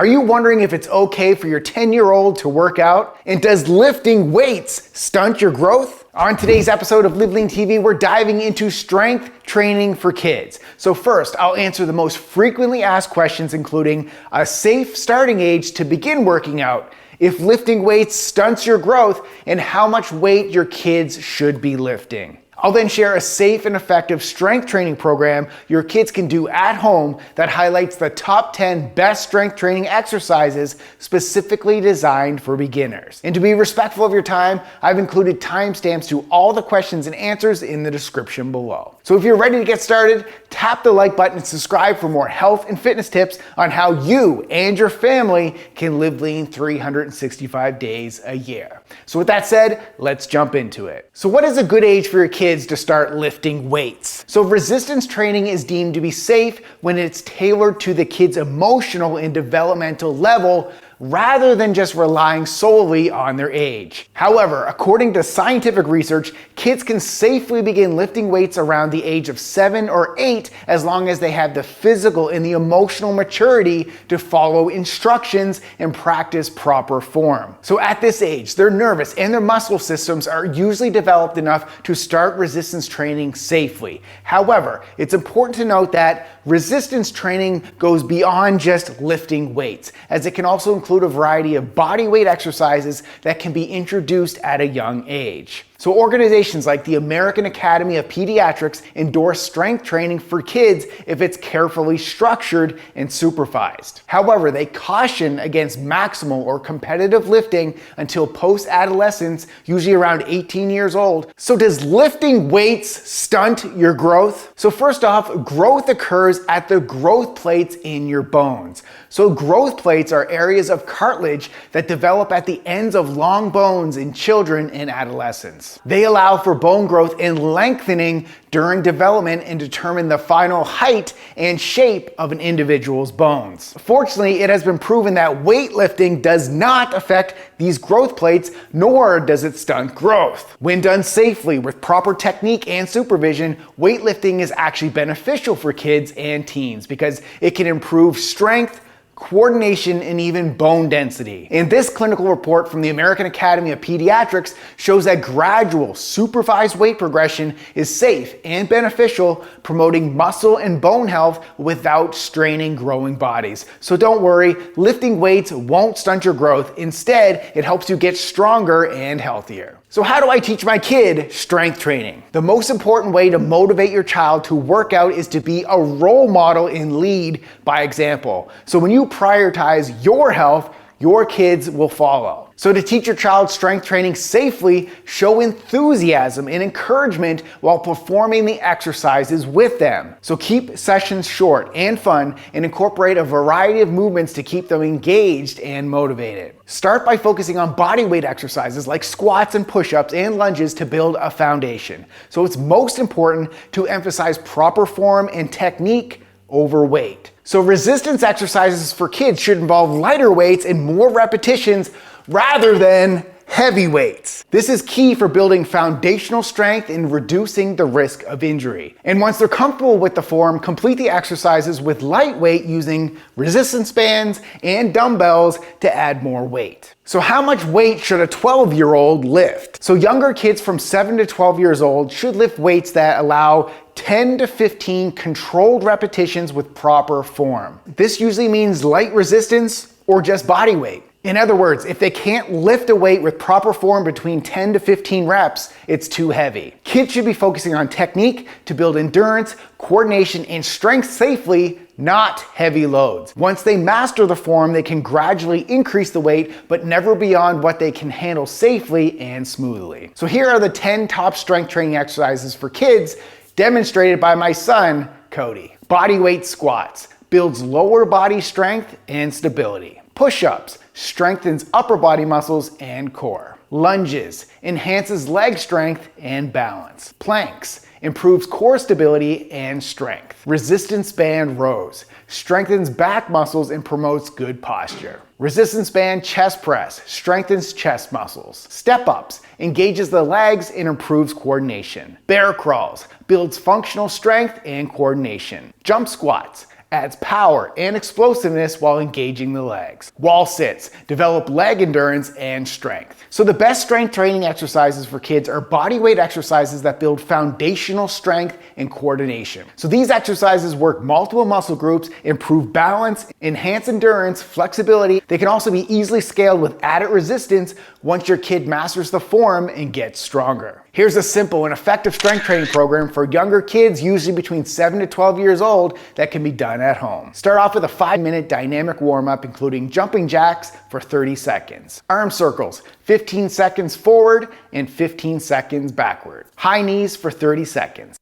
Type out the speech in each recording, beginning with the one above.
Are you wondering if it's okay for your 10-year-old to work out? And does lifting weights stunt your growth? On today's episode of Live Lean TV, we're diving into strength training for kids. So first, I'll answer the most frequently asked questions, including a safe starting age to begin working out, if lifting weights stunts your growth, and how much weight your kids should be lifting. I'll then share a safe and effective strength training program your kids can do at home that highlights the top 10 best strength training exercises specifically designed for beginners. And to be respectful of your time, I've included timestamps to all the questions and answers in the description below. So if you're ready to get started, tap the like button and subscribe for more health and fitness tips on how you and your family can live lean 365 days a year. So with that said, let's jump into it. So what is a good age for your kids to start lifting weights? So resistance training is deemed to be safe when it's tailored to the kid's emotional and developmental level, rather than just relying solely on their age. However, according to scientific research, kids can safely begin lifting weights around the age of 7 or 8 as long as they have the physical and the emotional maturity to follow instructions and practice proper form. So at this age, their nervous and their muscle systems are usually developed enough to start resistance training safely. However, it's important to note that resistance training goes beyond just lifting weights, as it can also include a variety of body weight exercises that can be introduced at a young age. So organizations like the American Academy of Pediatrics endorse strength training for kids if it's carefully structured and supervised. However, they caution against maximal or competitive lifting until post-adolescence, usually around 18 years old. So does lifting weights stunt your growth? So first off, growth occurs at the growth plates in your bones. So growth plates are areas of cartilage that develop at the ends of long bones in children and adolescents. They allow for bone growth and lengthening during development and determine the final height and shape of an individual's bones. Fortunately, it has been proven that weightlifting does not affect these growth plates, nor does it stunt growth. When done safely with proper technique and supervision, weightlifting is actually beneficial for kids and teens because it can improve strength, coordination, and even bone density. And this clinical report from the American Academy of Pediatrics shows that gradual, supervised weight progression is safe and beneficial, promoting muscle and bone health without straining growing bodies. So don't worry, lifting weights won't stunt your growth. Instead, it helps you get stronger and healthier. So how do I teach my kid strength training? The most important way to motivate your child to work out is to be a role model and lead by example. So when you prioritize your health, your kids will follow. So to teach your child strength training safely, show enthusiasm and encouragement while performing the exercises with them. So keep sessions short and fun and incorporate a variety of movements to keep them engaged and motivated. Start by focusing on body weight exercises like squats and push-ups and lunges to build a foundation. So it's most important to emphasize proper form and technique over weight. So resistance exercises for kids should involve lighter weights and more repetitions rather than heavy weights. This is key for building foundational strength and reducing the risk of injury. And once they're comfortable with the form, complete the exercises with light weight using resistance bands and dumbbells to add more weight. So how much weight should a 12-year-old lift? So younger kids from 7 to 12 years old should lift weights that allow 10 to 15 controlled repetitions with proper form. This usually means light resistance or just body weight. In other words, if they can't lift a weight with proper form between 10 to 15 reps, it's too heavy. Kids should be focusing on technique to build endurance, coordination, and strength safely, not heavy loads. Once they master the form, they can gradually increase the weight, but never beyond what they can handle safely and smoothly. So here are the 10 top strength training exercises for kids demonstrated by my son, Cody. Body weight squats builds lower body strength and stability. Push-ups strengthens upper body muscles and core. Lunges enhances leg strength and balance. Planks improves core stability and strength. Resistance band rows strengthens back muscles and promotes good posture. Resistance band chest press strengthens chest muscles. Step ups engages the legs and improves coordination. Bear crawls builds functional strength and coordination. Jump squats adds power and explosiveness while engaging the legs. Wall sits develop leg endurance and strength. So the best strength training exercises for kids are bodyweight exercises that build foundational strength and coordination. So these exercises work multiple muscle groups, improve balance, enhance endurance, flexibility. They can also be easily scaled with added resistance once your kid masters the form and gets stronger. Here's a simple and effective strength training program for younger kids, usually between 7 to 12 years old, that can be done at home. Start off with a 5-minute dynamic warm-up, including jumping jacks for 30 seconds. Arm circles, 15 seconds forward and 15 seconds backward. High knees for 30 seconds.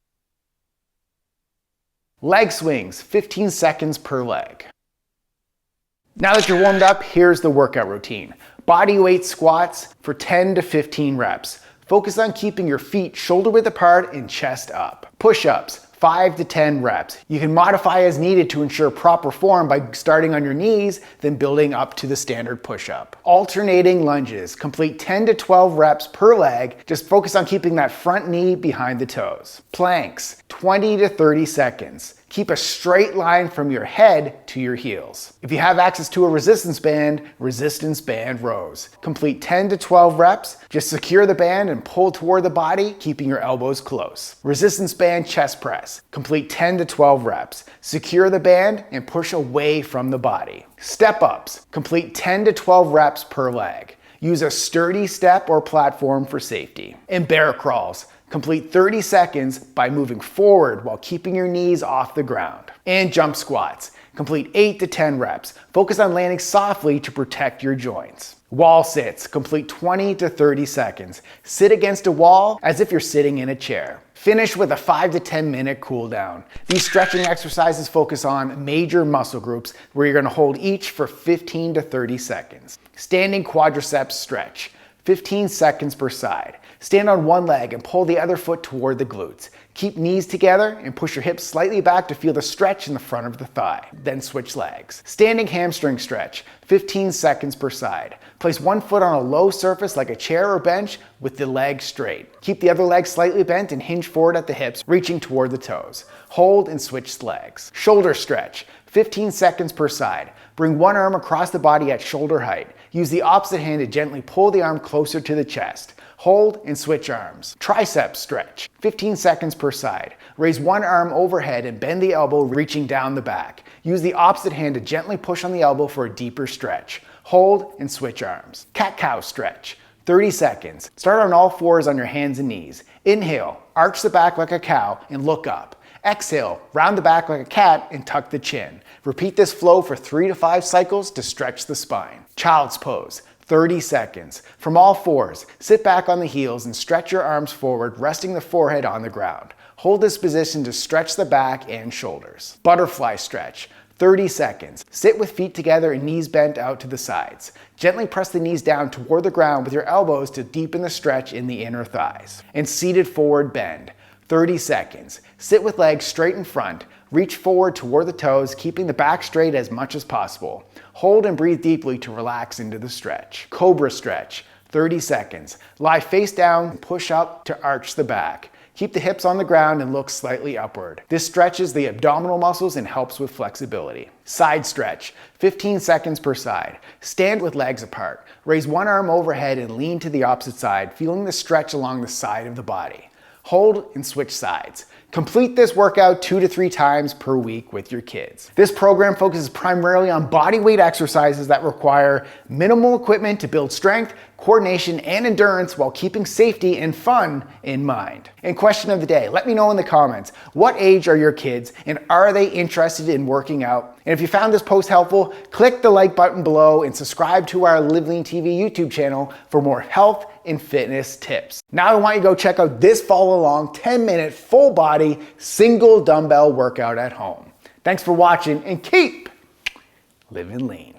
Leg swings, 15 seconds per leg. Now that you're warmed up, here's the workout routine. Bodyweight squats for 10 to 15 reps. Focus on keeping your feet shoulder width apart and chest up. Push-ups, 5 to 10 reps. You can modify as needed to ensure proper form by starting on your knees, then building up to the standard push-up. Alternating lunges, complete 10 to 12 reps per leg. Just focus on keeping that front knee behind the toes. Planks, 20 to 30 seconds. Keep a straight line from your head to your heels. If you have access to a resistance band rows. Complete 10 to 12 reps. Just secure the band and pull toward the body, keeping your elbows close. Resistance band chest press. Complete 10 to 12 reps. Secure the band and push away from the body. Step ups. Complete 10 to 12 reps per leg. Use a sturdy step or platform for safety. And bear crawls. Complete 30 seconds by moving forward while keeping your knees off the ground. And jump squats. Complete 8 to 10 reps. Focus on landing softly to protect your joints. Wall sits. Complete 20 to 30 seconds. Sit against a wall as if you're sitting in a chair. Finish with a 5 to 10 minute cool down. These stretching exercises focus on major muscle groups where you're going to hold each for 15 to 30 seconds. Standing quadriceps stretch. 15 seconds per side. Stand on one leg and pull the other foot toward the glutes. Keep knees together and push your hips slightly back to feel the stretch in the front of the thigh. Then switch legs. Standing hamstring stretch, 15 seconds per side. Place one foot on a low surface like a chair or bench with the leg straight. Keep the other leg slightly bent and hinge forward at the hips, reaching toward the toes. Hold and switch legs. Shoulder stretch, 15 seconds per side. Bring one arm across the body at shoulder height. Use the opposite hand to gently pull the arm closer to the chest. Hold and switch arms. Tricep stretch, 15 seconds per side. Raise one arm overhead and bend the elbow, reaching down the back. Use the opposite hand to gently push on the elbow for a deeper stretch. Hold and switch arms. Cat-cow stretch, 30 seconds. Start on all fours on your hands and knees. Inhale, arch the back like a cow and look up. Exhale, round the back like a cat and tuck the chin. Repeat this flow for 3 to 5 cycles to stretch the spine. Child's pose, 30 seconds. From all fours, sit back on the heels and stretch your arms forward, resting the forehead on the ground. Hold this position to stretch the back and shoulders. Butterfly stretch, 30 seconds. Sit with feet together and knees bent out to the sides. Gently press the knees down toward the ground with your elbows to deepen the stretch in the inner thighs. And seated forward bend, 30 seconds. Sit with legs straight in front. Reach forward toward the toes, keeping the back straight as much as possible. Hold and breathe deeply to relax into the stretch. Cobra stretch, 30 seconds. Lie face down and push up to arch the back. Keep the hips on the ground and look slightly upward. This stretches the abdominal muscles and helps with flexibility. Side stretch, 15 seconds per side. Stand with legs apart. Raise one arm overhead and lean to the opposite side, feeling the stretch along the side of the body. Hold and switch sides. Complete this workout 2 to 3 times per week with your kids. This program focuses primarily on body weight exercises that require minimal equipment to build strength, coordination, and endurance while keeping safety and fun in mind. And question of the day, let me know in the comments, what age are your kids and are they interested in working out? And if you found this post helpful, click the like button below and subscribe to our Live Lean TV YouTube channel for more health and fitness tips. Now I want you to go check out this follow along 10-minute full body single dumbbell workout at home. Thanks for watching and keep living lean.